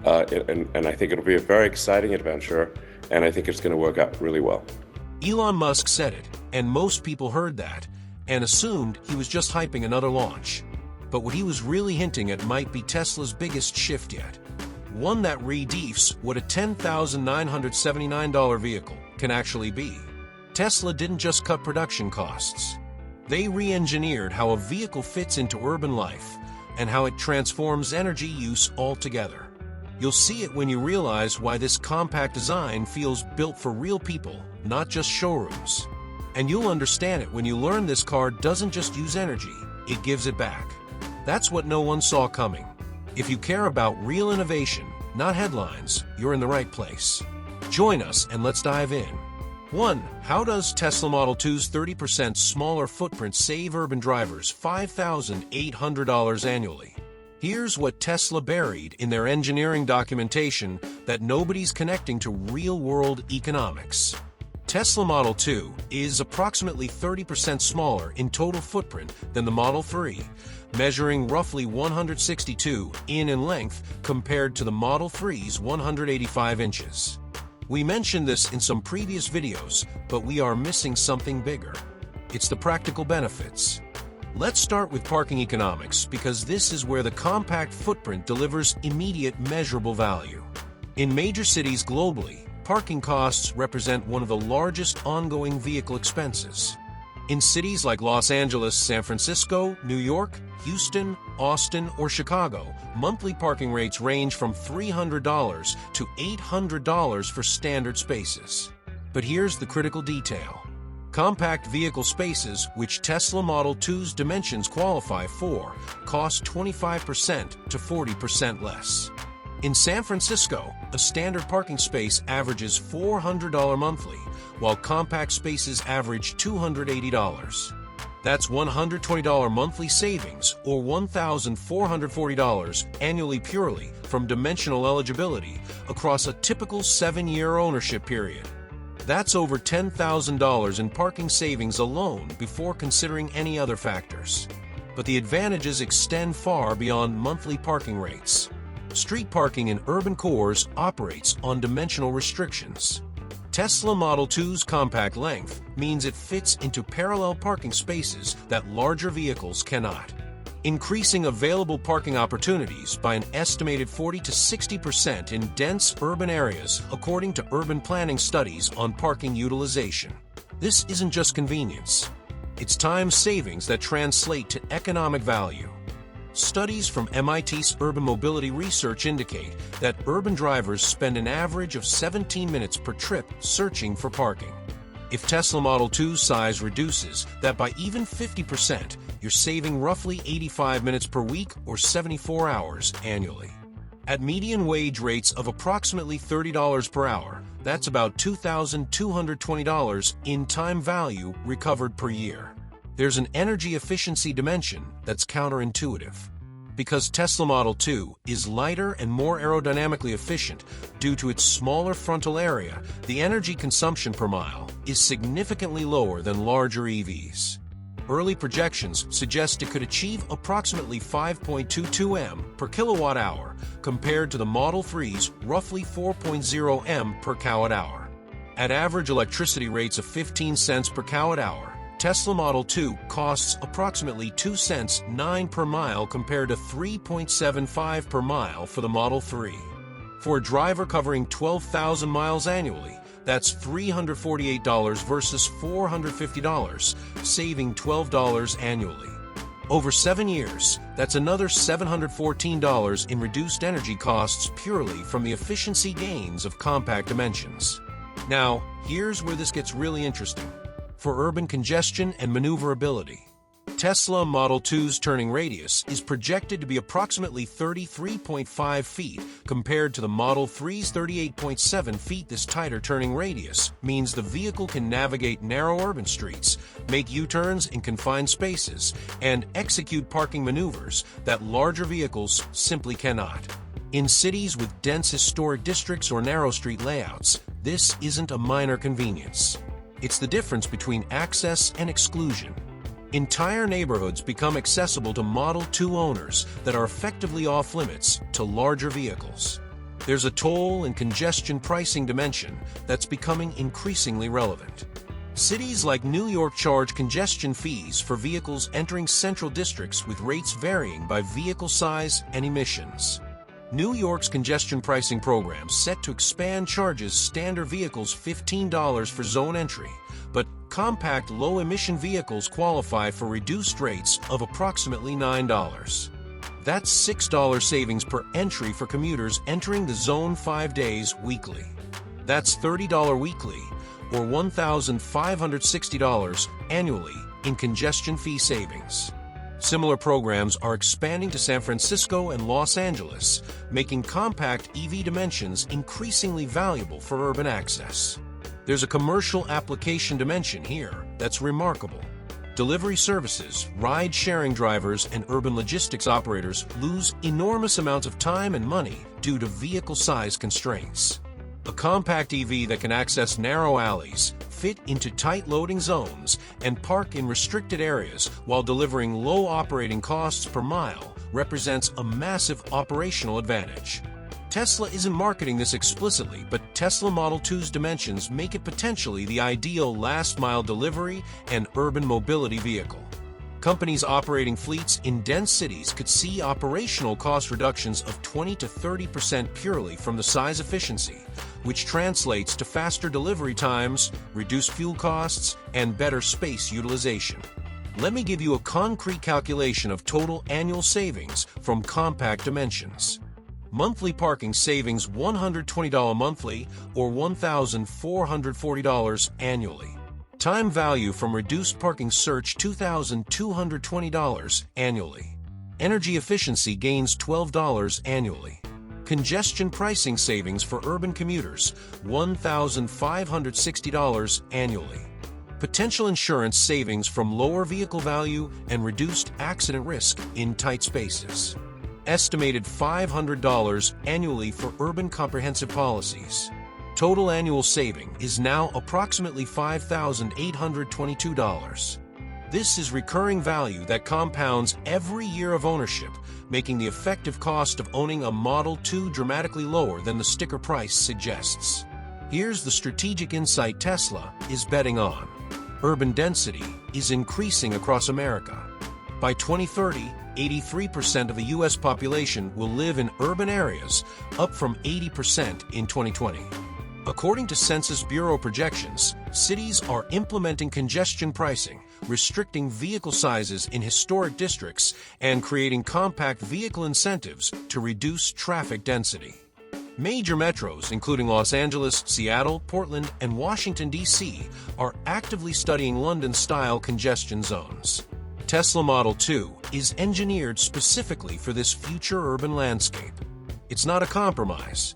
and I think it'll be a very exciting adventure, and I think it's going to work out really well. Elon Musk said it, and most people heard that, and assumed he was just hyping another launch. But what he was really hinting at might be Tesla's biggest shift yet. One that redefines what a $10,979 vehicle can actually be. Tesla didn't just cut production costs. They re-engineered how a vehicle fits into urban life and how it transforms energy use altogether. You'll see it when you realize why this compact design feels built for real people, not just showrooms. And you'll understand it when you learn this car doesn't just use energy, it gives it back. That's what no one saw coming. If you care about real innovation, not headlines, you're in the right place. Join us and let's dive in. 1. How does Tesla Model 2's 30% smaller footprint save urban drivers $5,800 annually? Here's what Tesla buried in their engineering documentation that nobody's connecting to real-world economics. Tesla Model 2 is approximately 30% smaller in total footprint than the Model 3, measuring roughly 162 in length compared to the Model 3's 185 inches. We mentioned this in some previous videos, but we are missing something bigger. It's the practical benefits. Let's start with parking economics, because this is where the compact footprint delivers immediate measurable value. In major cities globally, parking costs represent one of the largest ongoing vehicle expenses. In cities like Los Angeles, San Francisco, New York, Houston, Austin, or Chicago, monthly parking rates range from $300 to $800 for standard spaces. But here's the critical detail. Compact vehicle spaces, which Tesla Model 2's dimensions qualify for, cost 25% to 40% less. In San Francisco, a standard parking space averages $400 monthly, while compact spaces average $280. That's $120 monthly savings, or $1,440 annually purely from dimensional eligibility across a typical 7-year ownership period. That's over $10,000 in parking savings alone before considering any other factors. But the advantages extend far beyond monthly parking rates. Street parking in urban cores operates on dimensional restrictions. Tesla Model 2's compact length means it fits into parallel parking spaces that larger vehicles cannot, increasing available parking opportunities by an estimated 40 to 60% in dense urban areas, according to urban planning studies on parking utilization. This isn't just convenience. It's time savings that translate to economic value. Studies from MIT's urban mobility research indicate that urban drivers spend an average of 17 minutes per trip searching for parking. If Tesla Model 2's size reduces that by even 50%, you're saving roughly 85 minutes per week or 74 hours annually. At median wage rates of approximately $30 per hour, that's about $2,220 in time value recovered per year. There's an energy efficiency dimension that's counterintuitive. Because Tesla Model 2 is lighter and more aerodynamically efficient due to its smaller frontal area, the energy consumption per mile is significantly lower than larger EVs. Early projections suggest it could achieve approximately 5.22 M per kilowatt hour compared to the Model 3's roughly 4.0 M per kilowatt hour. At average electricity rates of 15 cents per kilowatt hour, Tesla Model 2 costs approximately 2 cents 9 per mile compared to 3.75 per mile for the Model 3. For a driver covering 12,000 miles annually, that's $348 versus $450, saving $12 annually. Over 7 years, that's another $714 in reduced energy costs purely from the efficiency gains of compact dimensions. Now, here's where this gets really interesting. For urban congestion and maneuverability, Tesla Model 2's turning radius is projected to be approximately 33.5 feet compared to the Model 3's 38.7 feet. This tighter turning radius means the vehicle can navigate narrow urban streets, make U-turns in confined spaces, and execute parking maneuvers that larger vehicles simply cannot. In cities with dense historic districts or narrow street layouts, this isn't a minor convenience. It's the difference between access and exclusion. Entire neighborhoods become accessible to Model 2 owners that are effectively off-limits to larger vehicles. There's a toll and congestion pricing dimension that's becoming increasingly relevant. Cities like New York charge congestion fees for vehicles entering central districts with rates varying by vehicle size and emissions. New York's congestion pricing program set to expand charges standard vehicles $15 for zone entry, but compact low-emission vehicles qualify for reduced rates of approximately $9. That's $6 savings per entry for commuters entering the zone 5 days weekly. That's $30 weekly, or $1,560 annually in congestion fee savings. Similar programs are expanding to San Francisco and Los Angeles, making compact EV dimensions increasingly valuable for urban access. There's a commercial application dimension here that's remarkable. Delivery services, ride-sharing drivers, and urban logistics operators lose enormous amounts of time and money due to vehicle size constraints. A compact EV that can access narrow alleys, fit into tight loading zones, and park in restricted areas while delivering low operating costs per mile represents a massive operational advantage. Tesla isn't marketing this explicitly, but Tesla Model 2's dimensions make it potentially the ideal last-mile delivery and urban mobility vehicle. Companies operating fleets in dense cities could see operational cost reductions of 20 to 30% purely from the size efficiency, which translates to faster delivery times, reduced fuel costs, and better space utilization. Let me give you a concrete calculation of total annual savings from compact dimensions. Monthly parking savings $120 monthly or $1,440 annually. Time value from reduced parking search $2,220 annually. Energy efficiency gains $12 annually. Congestion pricing savings for urban commuters $1,560 annually. Potential insurance savings from lower vehicle value and reduced accident risk in tight spaces. Estimated $500 annually for urban comprehensive policies. Total annual saving is now approximately $5,822. This is recurring value that compounds every year of ownership, making the effective cost of owning a Model 2 dramatically lower than the sticker price suggests. Here's the strategic insight Tesla is betting on. Urban density is increasing across America. By 2030, 83% of the U.S. population will live in urban areas, up from 80% in 2020. According to Census Bureau projections, cities are implementing congestion pricing, restricting vehicle sizes in historic districts, and creating compact vehicle incentives to reduce traffic density. Major metros, including Los Angeles, Seattle, Portland, and Washington, D.C., are actively studying London-style congestion zones. Tesla Model 2 is engineered specifically for this future urban landscape. It's not a compromise,